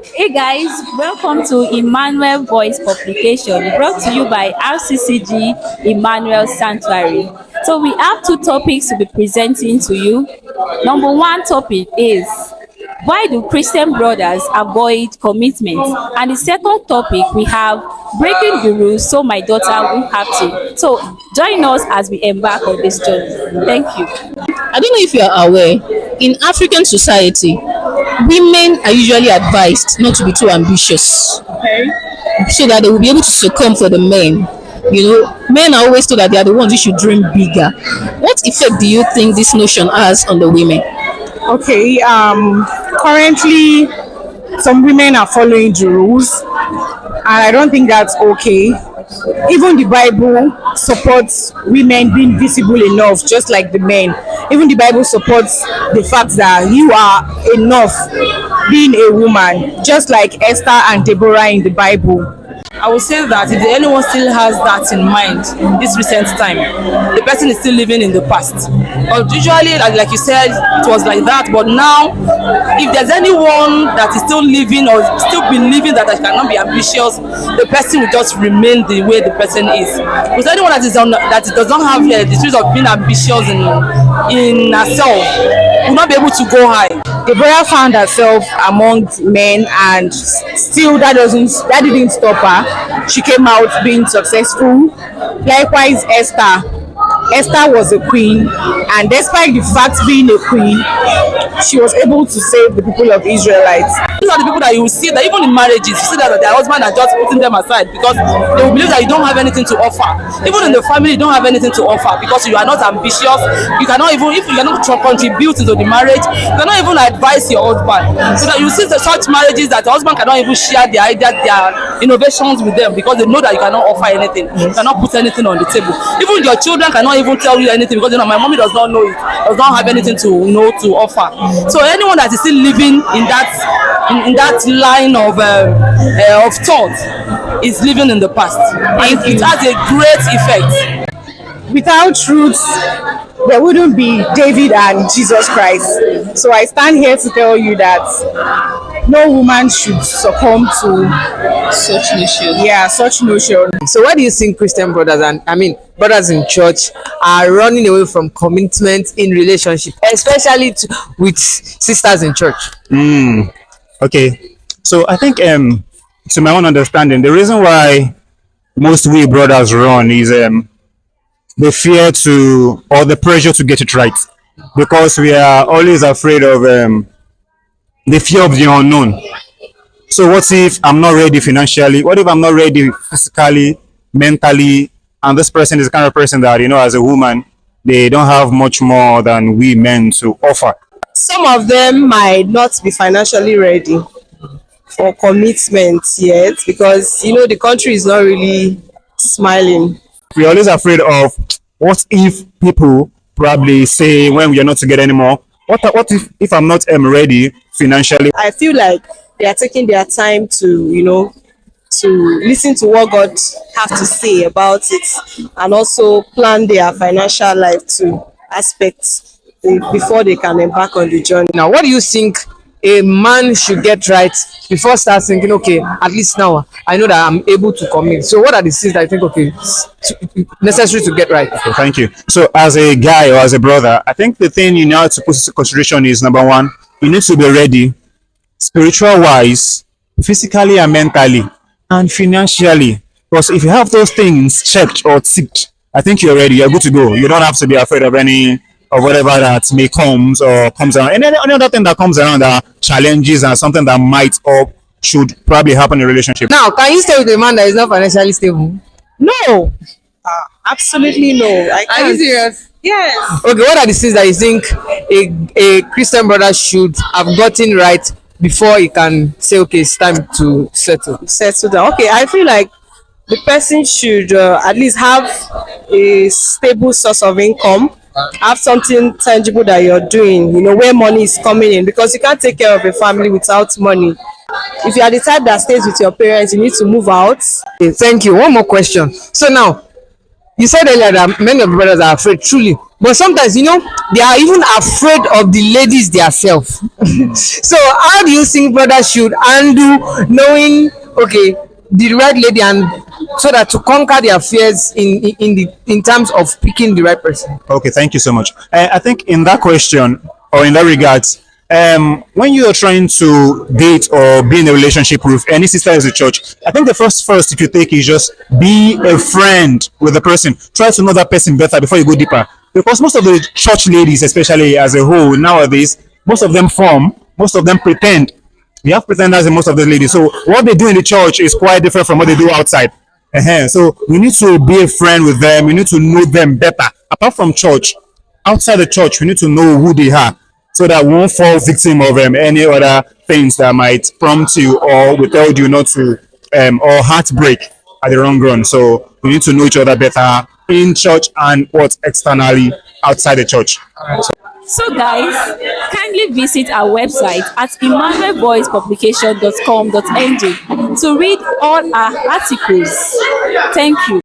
Hey guys, welcome to Emmanuel Voice Publication brought to you by RCCG Emmanuel Sanctuary. So we have two topics to be presenting to you. Number one topic is why do Christian brothers avoid commitment? And the second topic we have breaking the rules so my daughter won't have to. So join us as we embark on this journey. Thank you. I don't know if you are aware, in African society, women are usually advised not to be too ambitious so that they will be able to succumb for the men. Men are always told that they are the ones who should dream bigger. What effect do you think this notion has on the women? Okay, currently some women are following the rules, and I don't think that's okay. Even the Bible supports women being visible enough, just like the men. Even the Bible supports the fact that you are enough being a woman, just like Esther and Deborah in the Bible. I would say that if anyone still has that in mind this recent time, the person is still living in the past. But usually, like you said, it was like that. But now, if there's anyone that is still living or still believing that I cannot be ambitious, the person will just remain the way the person is. Because anyone that does not have the spirit of being ambitious in herself will not be able to go high. Deborah found herself among men, and still that didn't stop her. She came out being successful. Likewise, Esther was a queen, and despite the fact being a queen, she was able to save the people of Israelites. These are the people that you will see that even in marriages, you see that their husband are just putting them aside because they will believe that you don't have anything to offer. Even in the family, you don't have anything to offer because you are not ambitious. You cannot even, if you cannot contribute to the marriage, you cannot even advise your husband. So that you see such marriages that the husband cannot even share their ideas, their innovations with them because they know that you cannot offer anything. You cannot put anything on the table. Even your children cannot even tell you anything because my mommy does not know it, does not have anything to offer. So anyone that is still living in that line of thought is living in the past. And it has a great effect. Without truth, there wouldn't be David and Jesus Christ. So I stand here to tell you that no woman should succumb to such notion. So why do you think Christian brothers brothers in church are running away from commitment in relationship, especially with sisters in church? Okay, so I think to my own understanding, the reason why most we brothers run is the fear to or the pressure to get it right, because we are always afraid of the fear of the unknown. So what if I'm not ready financially? What if I'm not ready physically, mentally? And this person is the kind of person that, as a woman, they don't have much more than we men to offer. Some of them might not be financially ready for commitment yet because, the country is not really smiling. We're always afraid of what if people probably say when we are not together anymore, what if I'm not ready financially? I feel like they are taking their time to listen to what God have to say about it and also plan their financial life to aspects before they can embark on the journey. Now, what do you think a man should get right before start thinking, okay, at least now I know that I'm able to commit? So what are the things that I think, necessary to get right? Okay, thank you. So as a guy or as a brother, I think the thing you need to put into consideration is, number one, you need to be ready spiritual wise, physically and mentally, and financially. Because if you have those things checked or ticked, I think you're ready, you're good to go. You don't have to be afraid of whatever that may comes around. And any other thing that comes around are challenges and something that might or should probably happen in a relationship. Now, can you stay with a man that is not financially stable? No, absolutely no. I can't. Are you serious? Yes. Okay, what are the things that you think a Christian brother should have gotten right before he can say, okay, it's time to settle down? Okay, I feel like the person should at least have a stable source of income, have something tangible that you're doing, where money is coming in, because you can't take care of a family without money. If you are the type that stays with your parents, you need to move out. Okay, thank you. One more question. So now, you said earlier that many of the brothers are afraid truly but sometimes they are even afraid of the ladies themselves. So how do you think brothers should handle knowing okay the right lady, and so that to conquer their fears in terms of picking the right person? Okay, thank you so much. I think in that question or in that regards, when you are trying to date or be in a relationship with any sister as a church, I think the first you take is just be a friend with the person. Try to know that person better before you go deeper. Because most of the church ladies, especially as a whole nowadays, most of them pretend. We have pretenders in most of the ladies. So what they do in the church is quite different from what they do outside. So we need to be a friend with them. We need to know them better. Apart from church, outside the church, we need to know who they are, so that we won't fall victim of any other things that might prompt you or withhold you not to, or heartbreak at the wrong run. So we need to know each other better in church and what externally outside the church. So guys, kindly visit our website at emmanuelvoicepublication.com.ng to read all our articles. Thank you.